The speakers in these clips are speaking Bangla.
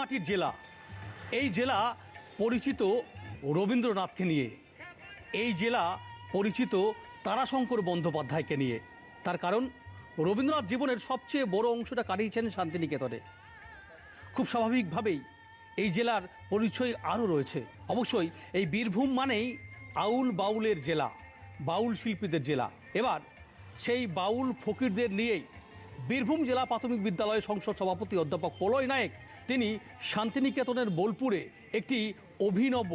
মাটির জেলা। এই জেলা পরিচিত রবীন্দ্রনাথকে নিয়ে, এই জেলা পরিচিত তারাশঙ্কর বন্দ্যোপাধ্যায়কে নিয়ে। তার কারণ রবীন্দ্রনাথ জীবনের সবচেয়ে বড় অংশটা কাটিয়েছেন শান্তিনিকেতনে। খুব স্বাভাবিকভাবেই এই জেলার পরিচয় আরও রয়েছে। অবশ্যই এই বীরভূম মানেই আউল বাউলের জেলা, বাউল শিল্পীদের জেলা। এবার সেই বাউল ফকিরদের নিয়েই বীরভূম জেলা প্রাথমিক বিদ্যালয়ের সংসদ সভাপতি অধ্যাপক প্রলয় নায়েক তিনি শান্তিনিকেতনের বোলপুরে একটি অভিনব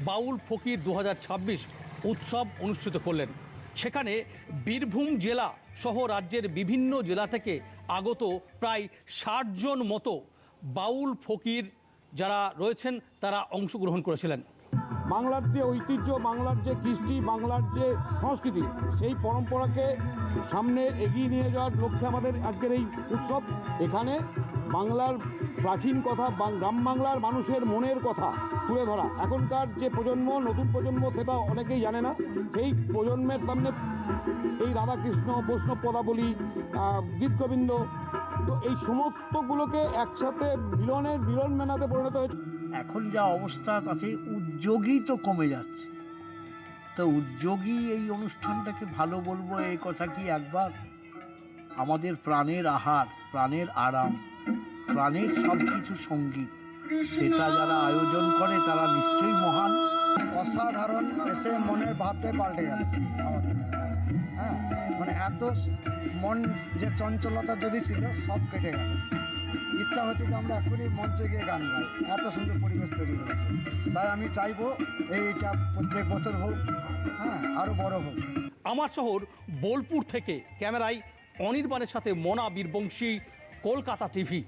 বাউল ফকির 2026 উৎসব অনুষ্ঠিত করলেন। সেখানে বীরভূম জেলা সহ রাজ্যের বিভিন্ন জেলা থেকে আগত প্রায় 60 জন মতো বাউল ফকির যারা রয়েছেন তারা অংশগ্রহণ করেছিলেন। বাংলার যে ঐতিহ্য, বাংলার যে কৃষ্টি, বাংলার যে সংস্কৃতি, সেই পরম্পরাকে সামনে এগিয়ে নিয়ে যাওয়ার লক্ষ্যে আমাদের আজকের এই উৎসব। এখানে বাংলার প্রাচীন কথা, গ্রাম বাংলার মানুষের মনের কথা তুলে ধরা। এখনকার যে প্রজন্ম, নতুন প্রজন্ম, সেটা অনেকেই জানে না। সেই প্রজন্মের সামনে এই রাধাকৃষ্ণ, বৈষ্ণব পদাবলী, গীতগোবিন্দ, তো এই সমস্তগুলোকে একসাথে মিলন মেলাতে পরিণত হয়েছে। এখন যা অবস্থা তাতে উদ্যোগী তো কমে যাচ্ছে। তো উদ্যোগী এই অনুষ্ঠানটাকে ভালো বলবো এই কথা কি একবার আমাদের প্রাণের আহার, প্রাণের আরাম, প্রাণের সব কিছু সঙ্গীত, সেটা যারা আয়োজন করে তারা নিশ্চয়ই মহান। অসাধারণ, এসে মনের ভাবটাই পাল্টে গেল আমাদের। হ্যাঁ, মানে এত মন যে চঞ্চলতা যদি ছিল সব কেটে গেল। ইচ্ছা হচ্ছে যে আমরা এখনই মঞ্চে গিয়ে গান গাই, এত সুন্দর পরিবেশ তৈরি হয়েছে। তাই আমি চাইবো এইটা প্রত্যেক বছর হোক, হ্যাঁ, আরও বড় হোক। আমার শহর বোলপুর থেকে ক্যামেরায় অনির্বাণের সাথে মনা বীরবংশী, কলকাতা টিভি।